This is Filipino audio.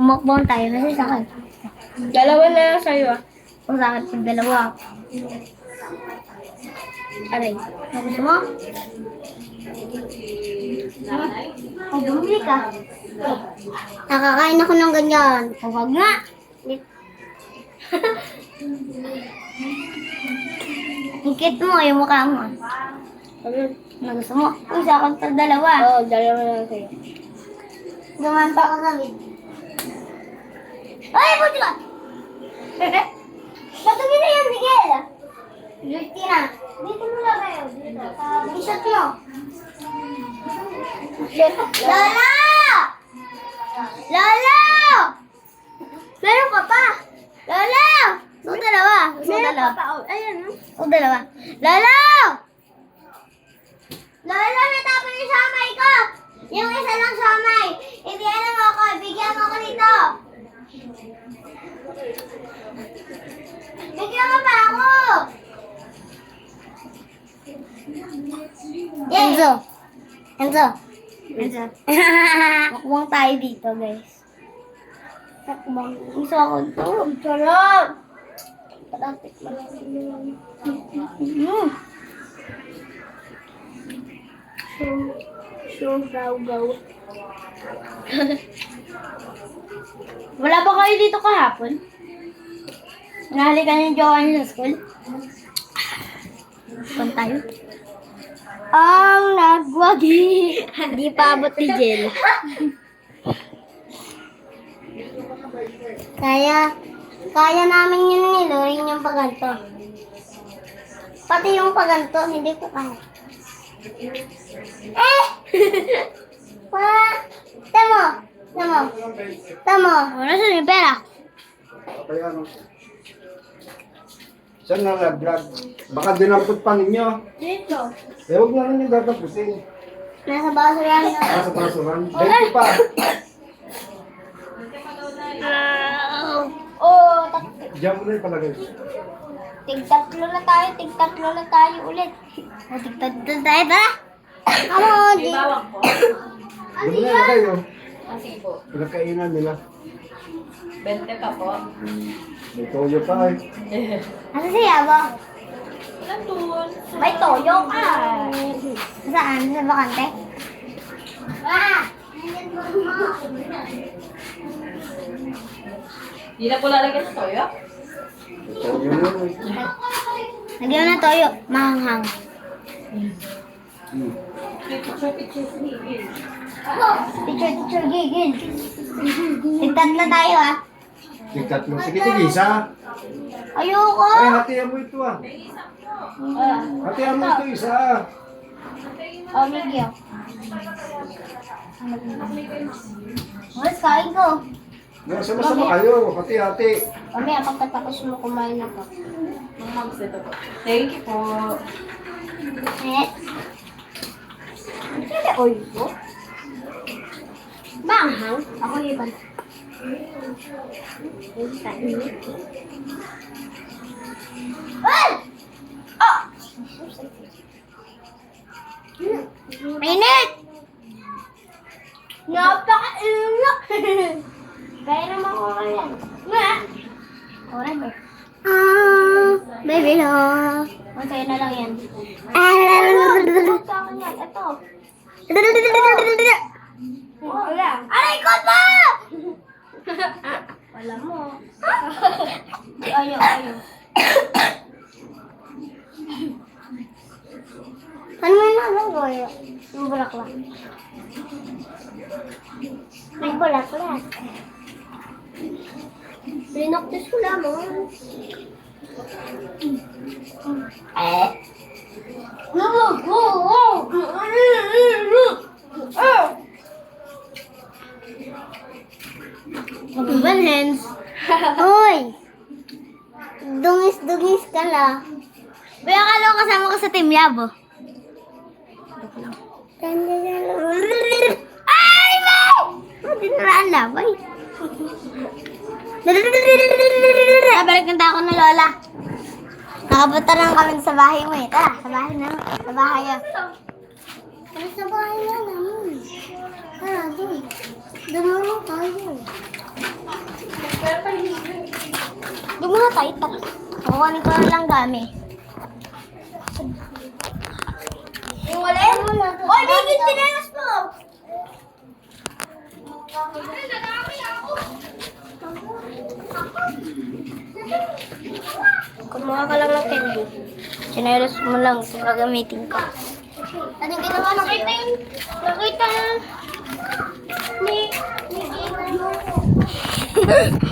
Mukbang tayo kasi sa akin. Dalawa na lang sa'yo ah. Kung sa akin, pag dalawa. Aray. Gusto mo? Ay, bumili ka. Nakakain ako ng ganyan. Huwag nga. Hingkit mo, yung mukha mo. Ano gusto mo? Uy, sa akin pa dalawa. Oo, dalawa na lang sa'yo. Dumanta ka sa bid. Ay, buti ka! Patugin na yan, Miguel! Luti na. Dito mo lang kayo. Dito. Isot mo. Lola! Lola! Meron ka pa? Lola! Gusto mo dalawa? Gusto mo dalawa? Ayan. Gusto mo dalawa? Lola! Lola, natapon yung samay ko! Yung isa lang samay. Ibigyan mo ako. Bigyan mo ako dito. Bigyan mo pa ako. Enzo. Enzo. Enzo. Mukbang tayo dito, guys. Mukbang. Gusto ako ito. Sarap. Parang tikman natin. Gaw. Wala ba kayo dito kahapon? Nahalikan yung jowa niyo sa school? Saan tayo? Ang nagwagi. Hindi pa abot ni Jel. Kaya namin yun ni Lorin yung paganto. Pati yung paganto, hindi ko kaya. Eh! Tamo. Nasaan yung pera? Kaya ano? Saan na nag-vlog? Baka dinampot pa ninyo. Dito. Eh, huwag na rin yung gagapusin. Nasa baso yan. Nasa prasuhan. Dahil pa. Diyan mo na yung palagay. Tig-tatlo na tayo ulit. Tig-tatlo tayo, tara! Come on, di. Doon na yung kayo. Kasi po. Pinakainan nila. 20 pa po. May toyo pa eh. Asa siya ba? Nandun. May toyo ka. Saan? Sa bakante? Hindi na po lalagyan sa toyo? Toyo mo eh. Lagyan mo na toyo. Mahanghang. Teacher, gigil. Tig-tatlo tayo, ah. Tig-tatlo. Sige, tig-isa. Ayoko. Ay, hatihan mo ito ah. Hatihan mo ito isa. Oh, Migyo. Mas kain ko. Sama-sama kayo. Hati-hati. Mamaya, pagkatapos mo kumain ako. Thank you po. Eh. Kaya oil ko? Maanghang? Ako iban. Ay! Oh! Mainit! Napaka-ingat! Kaya naman ko yan. Nga! Whatever. Baby no. Masaya na lang yan. Sa akin yan. Ito. Wala. Aray ko ba? Wala mo. Ayaw. Ano mo na lang goyo? Yung bulaklak. May bulaklak. Pinoktis ko lamang. Mag-iban hands. Hoy! Dungis ka la. Kaya akala ko kasama ka sa Team Yabo. Ay, bay! Hindi naraan na, bay. Balik ng tako na Lola. Nakapunta lang kami sa bahay mo eh. Tara, sa bahay na. Sa bahay ah. Ano sa bahay na namin? Tara, doon. Doon mo tayo. Doon muna tayo, tara. Kukunin ko na lang gamit. Yung wala yan? Oy, bigit tinelas mo! Kumuha ka lang ng candy. Chinelas mo lang kung gagamitin ko. Anong ginawa ng Nakita ni Gina.